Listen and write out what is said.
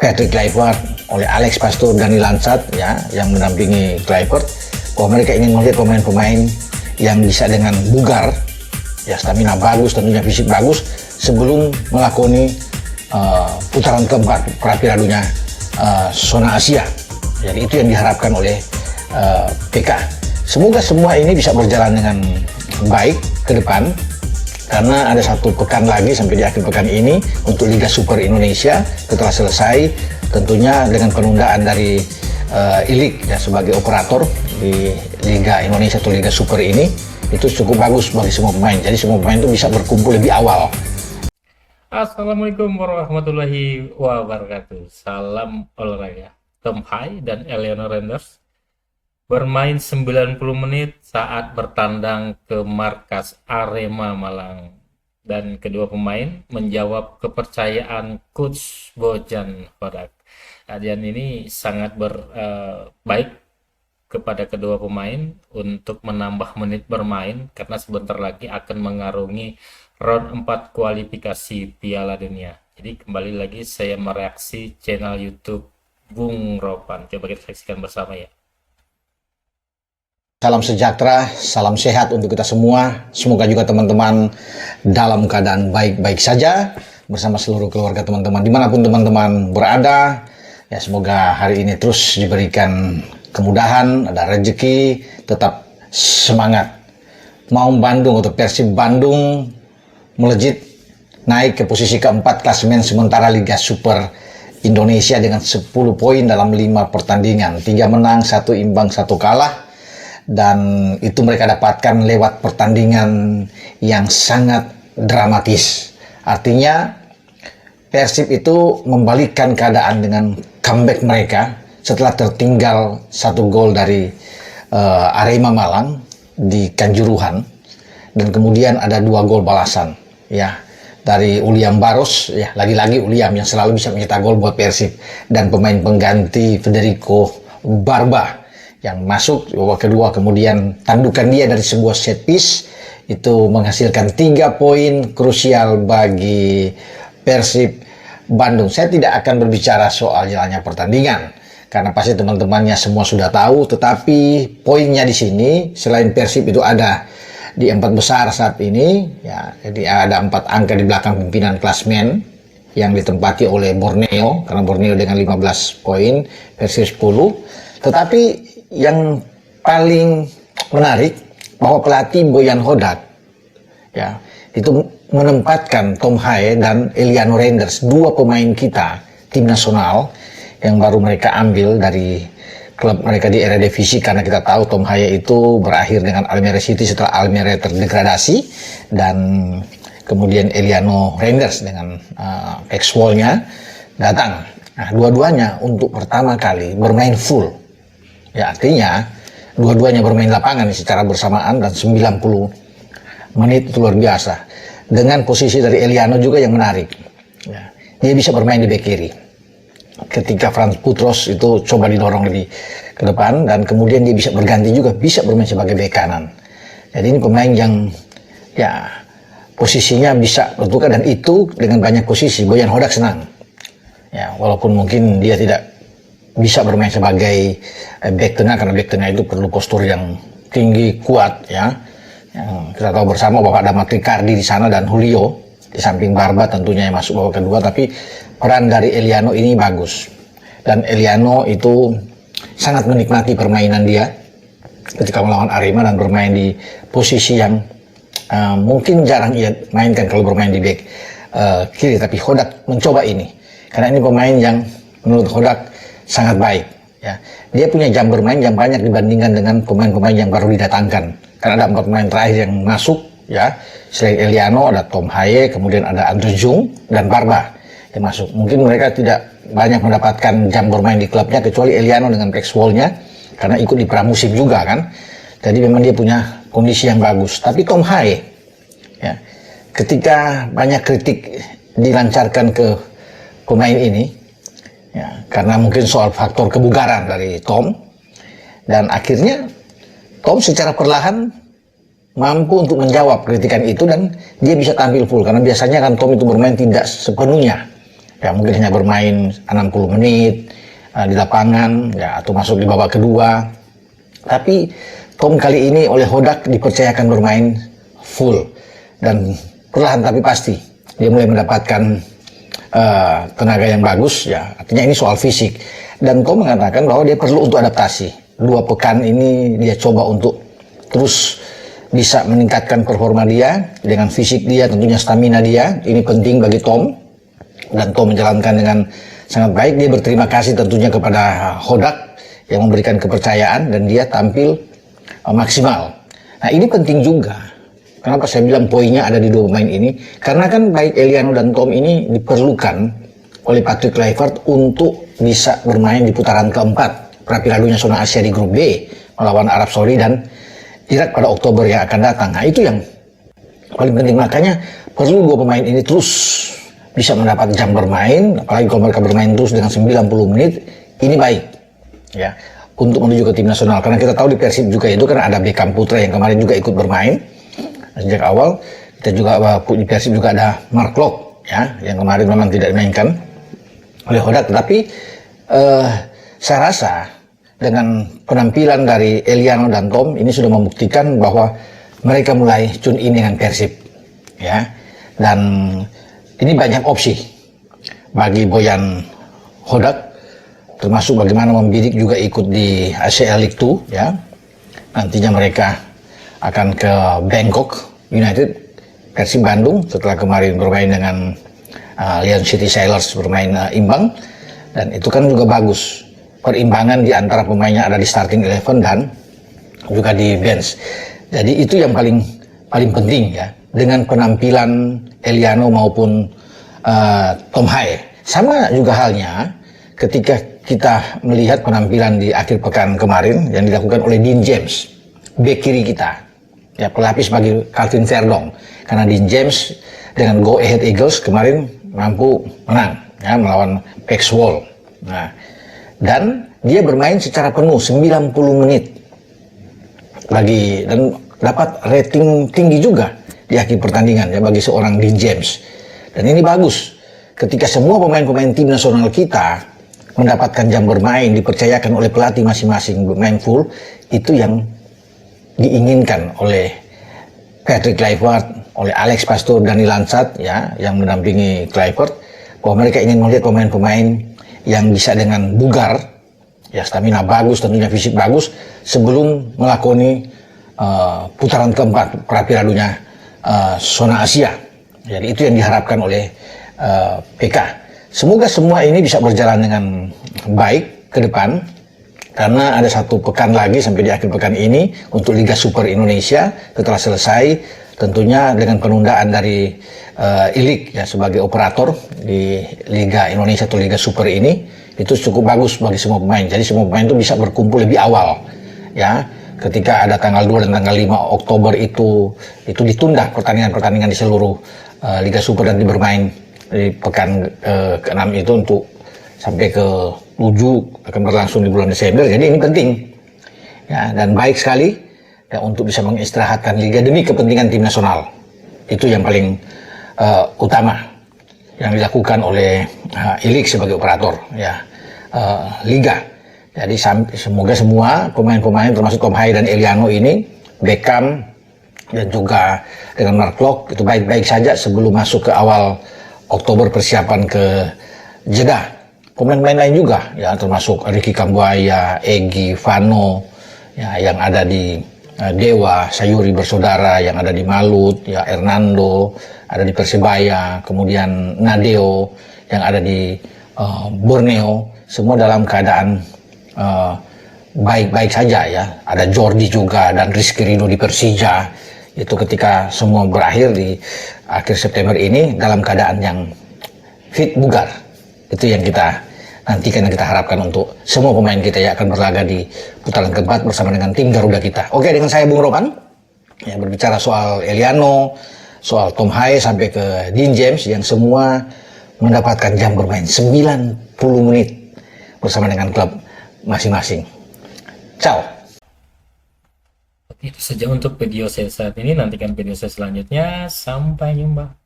Patrick Kluivert, oleh Alex Pastoor, Dani Lansat ya, yang mendampingi Kluivert, bahwa mereka ingin melihat pemain-pemain yang bisa dengan bugar, ya stamina bagus, tentunya fisik bagus, sebelum melakoni putaran keempat Piala Dunia zona Asia. Jadi itu yang diharapkan oleh PK. Semoga semua ini bisa berjalan dengan baik ke depan, karena ada satu pekan lagi sampai di akhir pekan ini untuk Liga Super Indonesia setelah selesai, tentunya dengan penundaan dari ILIG ya, sebagai operator di Liga Indonesia atau Liga Super ini, itu cukup bagus bagi semua pemain. Jadi semua pemain itu bisa berkumpul lebih awal. Assalamualaikum warahmatullahi wabarakatuh. Salam olahraga. Tom Hai dan Eleanor Renders bermain 90 menit saat bertandang ke markas Arema Malang, dan kedua pemain menjawab kepercayaan Coach Bojan Hodak. Dan ini sangat baik kepada kedua pemain untuk menambah menit bermain, karena sebentar lagi akan mengarungi round 4 kualifikasi Piala Dunia. Jadi kembali lagi saya mereaksi channel YouTube Bung Ropan. Coba kita saksikan bersama ya. Salam sejahtera, salam sehat untuk kita semua. Semoga juga teman-teman dalam keadaan baik-baik saja bersama seluruh keluarga teman-teman dimanapun teman-teman berada. Ya, semoga hari ini terus diberikan kemudahan, ada rezeki, tetap semangat. Maung Bandung atau Persib Bandung melejit naik ke posisi keempat klasemen sementara Liga Super Indonesia dengan 10 poin dalam 5 pertandingan, 3 menang, 1 imbang, 1 kalah, dan itu mereka dapatkan lewat pertandingan yang sangat dramatis. Artinya Persib itu membalikkan keadaan dengan comeback mereka setelah tertinggal 1 gol dari Arema Malang di Kanjuruhan, dan kemudian ada 2 gol balasan ya dari Uliam Baros, ya lagi-lagi Uliam yang selalu bisa mencetak gol buat Persib, dan pemain pengganti Federico Barba yang masuk babak kedua, kemudian tandukan dia dari sebuah set piece itu menghasilkan 3 poin krusial bagi Persib Bandung. Saya tidak akan berbicara soal jalannya pertandingan karena pasti teman-temannya semua sudah tahu, tetapi poinnya di sini selain Persib itu ada di 4 besar saat ini ya, jadi ada 4 angka di belakang pimpinan klasmen yang ditempati oleh Borneo, karena Borneo dengan 15 poin, Persib 10. Tetapi yang paling menarik bahwa pelatih Bojan Hodak ya itu menempatkan Tom Hai dan Eleanor Renders, 2 pemain kita tim nasional yang baru mereka ambil dari klub mereka di Eredivisie, karena kita tahu Tom Hai itu berakhir dengan Almere City setelah Almere terdegradasi, dan kemudian Eleanor Renders dengan ex-Wolnya datang. Nah, dua-duanya untuk pertama kali bermain full. Ya, artinya dua-duanya bermain lapangan secara bersamaan dan 90 menit itu luar biasa. Dengan posisi dari Eleanor juga yang menarik. Ya, dia bisa bermain di bek kiri ketika Frans Putros itu coba didorong lebih ke depan, dan kemudian dia bisa berganti juga, bisa bermain sebagai bek kanan. Jadi ini pemain yang ya posisinya bisa bertukar, dan itu dengan banyak posisi Bojan Hodak senang. Ya, walaupun mungkin dia tidak bisa bermain sebagai bek tengah, karena bek tengah itu perlu postur yang tinggi, kuat ya. Yang kita tahu bersama bahwa ada Matricardi di sana dan Julio di samping Barba tentunya yang masuk babak kedua, tapi peran dari Eleanor ini bagus, dan Eleanor itu sangat menikmati permainan dia ketika melawan Arema dan bermain di posisi yang mungkin jarang ia mainkan kalau bermain di bek kiri, tapi Hodak mencoba ini karena ini pemain yang menurut Hodak sangat baik ya. Dia punya jam bermain yang banyak dibandingkan dengan pemain-pemain yang baru didatangkan, karena ada 4 pemain terakhir yang masuk ya. Selain Eleanor ada Tom Hai, kemudian ada Andre Jung dan Barba yang masuk. Mungkin mereka tidak banyak mendapatkan jam bermain di klubnya kecuali Eleanor dengan ex-Wolnya, karena ikut di pramusim juga kan. Jadi memang dia punya kondisi yang bagus. Tapi Tom Hai ya, ketika banyak kritik dilancarkan ke pemain ini ya, karena mungkin soal faktor kebugaran dari Tom, dan akhirnya Tom secara perlahan mampu untuk menjawab kritikan itu, dan dia bisa tampil full, karena biasanya kan Tom itu bermain tidak sepenuhnya Ya mungkin hanya bermain 60 menit di lapangan ya, atau masuk di babak kedua. Tapi Tom kali ini oleh Hodak dipercayakan bermain full, dan perlahan tapi pasti dia mulai mendapatkan tenaga yang bagus ya. Artinya ini soal fisik, dan Tom mengatakan bahwa dia perlu untuk adaptasi. 2 pekan ini dia coba untuk terus bisa meningkatkan performa dia dengan fisik dia, tentunya stamina dia. Ini penting bagi Tom, dan Tom menjalankan dengan sangat baik. Dia berterima kasih tentunya kepada Hodak yang memberikan kepercayaan, dan dia tampil maksimal. Nah ini penting juga. Kenapa saya bilang poinnya ada di 2 pemain ini? Karena kan baik Eliano dan Tom ini diperlukan oleh Patrick Kluivert untuk bisa bermain di putaran keempat Piala Nasional Asia di grup B melawan Arab Saudi dan Irak pada Oktober yang akan datang. Nah itu yang paling penting. Makanya perlu 2 pemain ini terus bisa mendapat jam bermain, apalagi kalau mereka bermain terus dengan 90 menit, ini baik ya untuk menuju ke tim nasional. Karena kita tahu di Persib juga itu kan ada Beckham Putra yang kemarin juga ikut bermain sejak awal. Kita juga di Persib juga ada Mark Lok ya, yang kemarin memang tidak dimainkan oleh Hodak. Tetapi saya rasa dengan penampilan dari Eliano dan Tom ini sudah membuktikan bahwa mereka mulai tune in dengan Persib ya, dan ini banyak opsi bagi Boyan Hodak, termasuk bagaimana membidik juga ikut di ACL League 2 ya. Nantinya mereka akan ke Bangkok United, Persib Bandung setelah kemarin bermain dengan Leon City Sailors, bermain imbang, dan itu kan juga bagus. Perimbangan di antara pemainnya ada di starting 11 dan juga di bench. Jadi itu yang paling penting ya, dengan penampilan Eliano maupun Tom Hai. Sama juga halnya ketika kita melihat penampilan di akhir pekan kemarin yang dilakukan oleh Dean James, bek kiri kita ya, pelapis bagi Calvin Verdong. Karena Dean James dengan Go Ahead Eagles kemarin mampu menang ya, melawan Paxwall. Nah, dan dia bermain secara penuh 90 menit dan dapat rating tinggi juga di akhir pertandingan ya bagi seorang Dean James. Dan ini bagus ketika semua pemain-pemain tim nasional kita mendapatkan jam bermain, dipercayakan oleh pelatih masing-masing bermain full. Itu yang diinginkan oleh Patrick Kluivert, oleh Alex Pastoor, Dani Lansat ya, yang mendampingi Kluivert, bahwa mereka ingin melihat pemain-pemain yang bisa dengan bugar ya, stamina bagus, tentunya fisik bagus, sebelum melakoni putaran keempat Piala Dunia zona Asia. Jadi itu yang diharapkan oleh PK. Semoga semua ini bisa berjalan dengan baik ke depan, karena ada 1 pekan lagi sampai di akhir pekan ini untuk Liga Super Indonesia setelah selesai, tentunya dengan penundaan dari ILIG ya sebagai operator di Liga Indonesia atau Liga Super ini, itu cukup bagus bagi semua pemain. Jadi semua pemain itu bisa berkumpul lebih awal ya. Ketika ada tanggal 2 dan tanggal 5 Oktober itu ditunda pertandingan-pertandingan di seluruh Liga Super, dan bermain di pekan ke-6 itu untuk sampai ke 7 akan berlangsung di bulan Desember. Jadi ini penting ya, dan baik sekali ya, untuk bisa mengistirahatkan liga demi kepentingan tim nasional. Itu yang paling utama yang dilakukan oleh ILIG sebagai operator ya liga. Jadi semoga semua pemain-pemain termasuk Tom Hai dan Eliano ini, Beckham dan juga dengan Mark Lok itu baik-baik saja sebelum masuk ke awal Oktober persiapan ke Jeddah. Pemain-pemain lain juga ya, termasuk Ricky Kambuaya, Egy, Vano ya, yang ada di Dewa, Sayuri bersaudara yang ada di Malut ya, Hernando ada di Persebaya, kemudian Nadeo yang ada di Borneo, semua dalam keadaan baik-baik saja ya. Ada Jordi juga dan Rizky Ridho di Persija. Itu ketika semua berakhir di akhir September ini dalam keadaan yang fit, bugar. Itu yang kita nantikan dan kita harapkan untuk semua pemain kita yang akan berlaga di putaran keempat bersama dengan tim Garuda kita. Oke, dengan saya Bung Roman yang berbicara soal Eliano, soal Tom Hai sampai ke Dean James yang semua mendapatkan jam bermain 90 menit bersama dengan klub masing-masing. Ciao. Itu saja untuk video saya saat ini. Nantikan video saya selanjutnya. Sampai jumpa.